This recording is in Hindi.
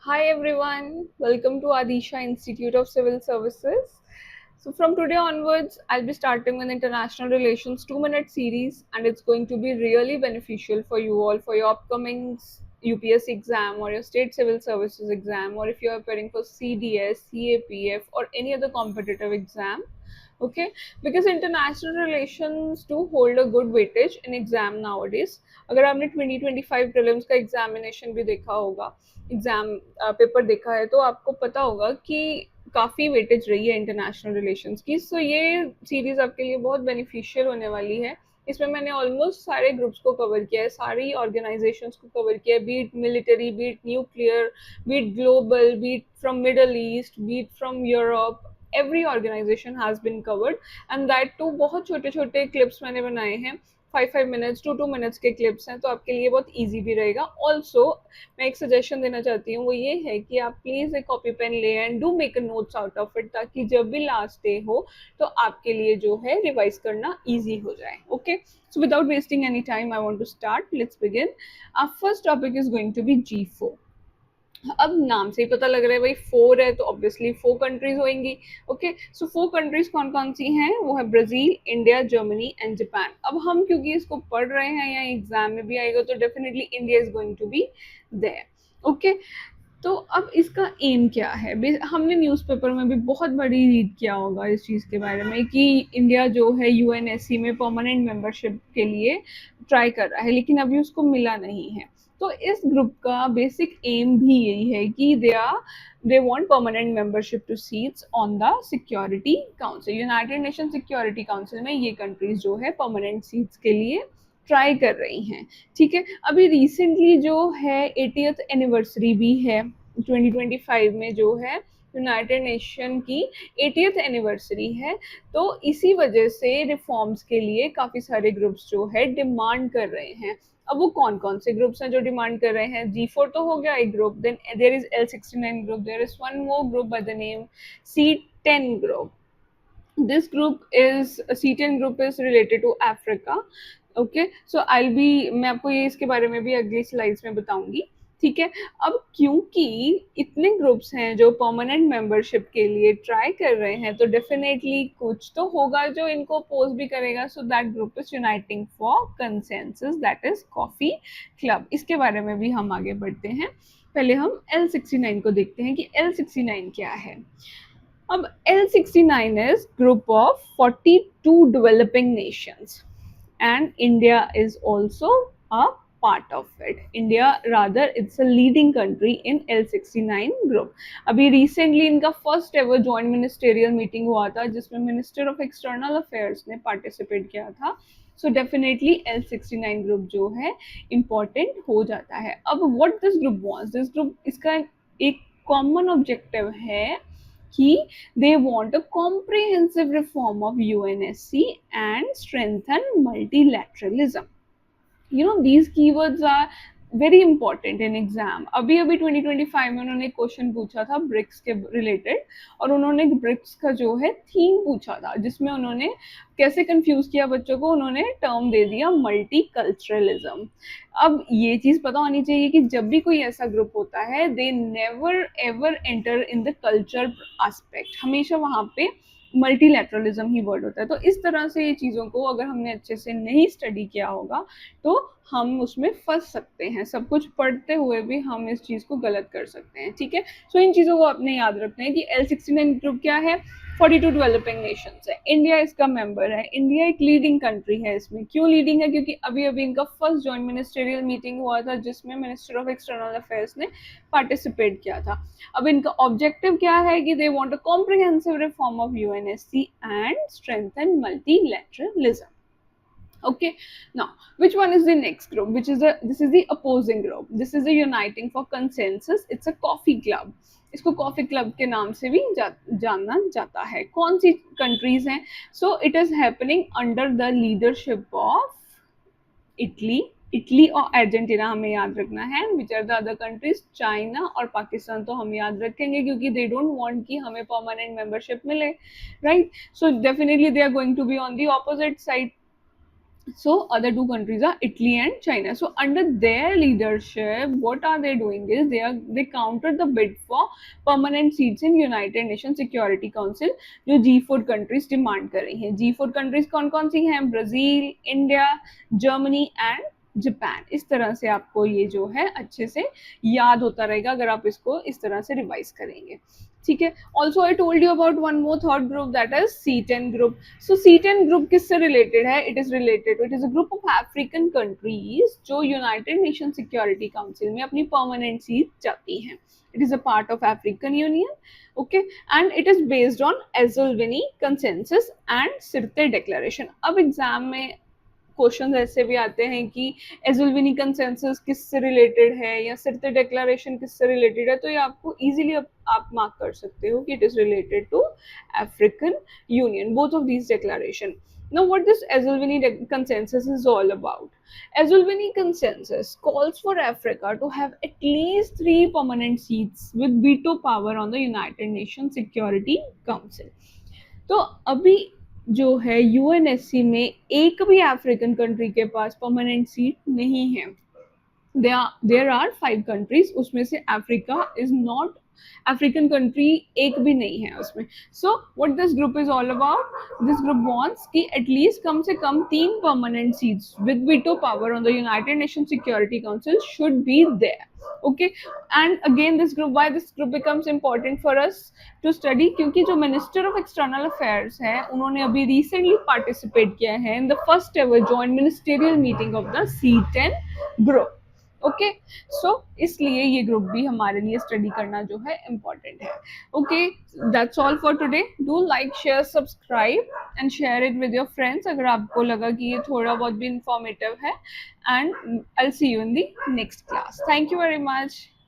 Hi everyone, welcome to Adisha Institute of Civil Services. So from today onwards, I'll be starting an international relations 2-minute series, and it's going to be really beneficial for you all for your upcoming UPSC exam or your state civil services exam, or if you're preparing for CDS, CAPF or any other competitive exam. Okay, because international relations do hold a good weightage in exam nowadays. अगर आपने 2025 प्रीलिम्स का एग्जामिनेशन भी देखा होगा, एग्जाम पेपर देखा है, तो आपको पता होगा कि काफ़ी वेटेज रही है इंटरनेशनल रिलेशंस की। सो ये सीरीज आपके लिए बहुत बेनिफिशियल होने वाली है। इसमें मैंने ऑलमोस्ट सारे ग्रुप्स को कवर किया है, सारी ऑर्गेनाइजेशंस को कवर किया है, beat military, beat nuclear, beat global, beat from middle east, beat from Europe. Every organisation has been covered, and that too बहुत छोटे छोटे क्लिप्स मैंने बनाए हैं। 5 5 मिनट्स 2 2 मिनट्स के क्लिप्स हैं, तो आपके लिए बहुत ईजी भी रहेगा। ऑल्सो मैं एक सजेशन देना चाहती हूँ, वो ये है कि आप प्लीज़ एक कॉपी पेन ले and do make a notes out of it, ताकि जब भी लास्ट डे हो तो आपके लिए जो है रिवाइज करना ईजी हो जाए। Okay, so without wasting any time I want to start, let's begin. Our first topic is going to be G4। अब नाम से ही पता लग रहा है भाई, 4 है तो ऑब्वियसली 4 कंट्रीज होंगी। ओके, सो 4 कंट्रीज कौन कौन सी हैं? वो है Brazil, India, Germany and Japan. अब हम क्योंकि इसको पढ़ रहे हैं या एग्जाम में भी आएगा, तो definitely India is going to be there. Okay, तो अब इसका एम क्या है? हमने न्यूज़पेपर में भी बहुत बड़ी रीड किया होगा इस चीज़ के बारे में कि इंडिया जो है यूएनएससी में परमानेंट मेंबरशिप के लिए ट्राई कर रहा है, लेकिन अभी उसको मिला नहीं है। तो इस ग्रुप का बेसिक एम भी यही है कि they want permanent membership two seats on the security council. United Nation Security Council में ये कंट्रीज जो है परमानेंट सीट्स के लिए ट्राई कर रही हैं। ठीक है, अभी रिसेंटली जो है 80th एनिवर्सरी भी है 2025 में, जो है यूनाइटेड नेशन की 80th एनिवर्सरी है। तो इसी वजह से रिफॉर्म्स के लिए काफ़ी सारे ग्रुप्स जो है डिमांड कर रहे हैं। अब वो कौन कौन से ग्रुप्स हैं जो डिमांड कर रहे हैं? G4 तो हो गया एक group, then there is L69 group, there is one more group by the name C10 group. This group is C10 group is related to Africa. Okay, so I be, मैं आपको ये इसके बारे में भी अगली स्लाइड्स में बताऊंगी। ठीक है, अब क्योंकि इतने ग्रुप्स हैं जो परमानेंट मेंबरशिप के लिए ट्राई कर रहे हैं, तो डेफिनेटली कुछ तो होगा जो इनको अपोज भी करेगा। So that group is uniting for consensus, that is coffee club. इसके बारे में भी हम आगे बढ़ते हैं। पहले हम L69 को देखते हैं कि L69 क्या है। अब L69 is group of 42 developing nations, and India is also a part of it. India, rather, it's a leading country in L69 group. अभी recently इनका first ever joint ministerial meeting हुआ था, जिसमें Minister of External Affairs ने participate किया था। So definitely L69 group जो है important हो जाता है। अब what this group wants? This group, इसका एक common objective है कि they want a comprehensive reform of UNSC and strengthen multilateralism. You know, these keywords are very important in exam. अभी अभी 2025 में उन्होंने क्वेश्चन पूछा था ब्रिक्स के रिलेटेड, और उन्होंने ब्रिक्स का जो है थीम पूछा था, जिसमें उन्होंने कैसे कंफ्यूज किया बच्चों को, उन्होंने टर्म दे दिया मल्टी कल्चरलिज्म। अब ये चीज पता होनी चाहिए कि जब भी कोई ऐसा ग्रुप होता है, they never ever enter in the culture aspect, हमेशा वहां पे मल्टीलैटरलिज्म ही वर्ड होता है। तो इस तरह से ये चीज़ों को अगर हमने अच्छे से नहीं स्टडी किया होगा, तो हम उसमें फंस सकते हैं। सब कुछ पढ़ते हुए भी हम इस चीज़ को गलत कर सकते हैं। ठीक है, सो इन चीज़ों को अपने याद रखना है कि L69 ग्रुप क्या है? 42 डेवलपिंग नेशंस है, इंडिया इसका मेंबर है। इंडिया एक लीडिंग कंट्री है इसमें। क्यों लीडिंग है? क्योंकि अभी अभी इनका फर्स्ट जॉइंट मिनिस्टेरियल मीटिंग हुआ था, जिसमें मिनिस्टर ऑफ एक्सटर्नल अफेयर्स ने पार्टिसिपेट किया था। अब इनका ऑब्जेक्टिव क्या है कि they want a comprehensive reform of UNSC and strengthen multilateralism. Okay, now which one is the next group? This is the opposing group. This is the uniting for consensus. It's a coffee club. इसको कॉफी क्लब के नाम से भी जाना जाता है। कौन सी कंट्रीज हैं? So it is happening under the leadership of Italy. Italy और अर्जेंटीना हमें याद रखना है। Which are the other countries? China और पाकिस्तान तो हम याद रखेंगे, क्योंकि दे डोंट वांट कि हमें परमानेंट मेंबरशिप मिले, right? So definitely they are going to be on the opposite side. So other two countries are Italy and China. So under their leadership, what are they doing is they countered the bid for permanent seats in United Nations Security Council जो G4 countries demand कर रही हैं. G4 countries कौन कौन सी हैं? Brazil, India, Germany and Japan. इस तरह से आपको ये जो है अच्छे से याद होता रहेगा अगर आप इसको इस तरह से रिवाइज करेंगे. ठीक है. Also I told you about one more third group that is C10 group. So C10 group किससे रिलेटेड है? It is related, it is a group of African countries जो यूनाइटेड नेशन सिक्योरिटी काउंसिल में अपनी परमानेंट सीट चाहती हैं. It is a part of African Union. Okay. And it is based on Ezulwini consensus and Sirte declaration. अब एग्जाम में क्वेश्चन ऐसे भी आते हैं कि एजुल्विनी कंसेंसस किससे रिलेटेड है या सिरते डिक्लेरेशन किससे रिलेटेड है, तो ये आपको इजीली आप मार्क कर सकते हो कि it is related to African Union, both of these declaration. Now, what this Azulvini consensus is all about? Azulvini consensus calls for Africa to have at least 3 permanent seats with veto power on the United Nations Security Council. तो अभी जो है यूएनएससी में एक भी अफ्रीकन कंट्री के पास परमानेंट सीट नहीं है. देयर आर 5 कंट्रीज, उसमें से Africa is not, African country एक भी नहीं है उसमें. So what this group is all about? This group wants कि एटलीस्ट कम से कम 3 permanent seats with veto power on the United Nation Security Council should be there. Okay, and again this group, why this group becomes important for us to study? क्योंकि जो मिनिस्टर ऑफ एक्सटर्नल अफेयर्स है उन्होंने अभी रिसेंटली पार्टिसिपेट किया है in the first ever joint ministerial meeting of the C10 group. Okay. So इसलिए ये ग्रुप भी हमारे लिए स्टडी करना जो है इम्पोर्टेंट है. Okay, that's all for today. Do like, share, subscribe and share it with your friends अगर आपको लगा कि ये थोड़ा बहुत भी इंफॉर्मेटिव है. And I will see you in the next class. Thank you very much.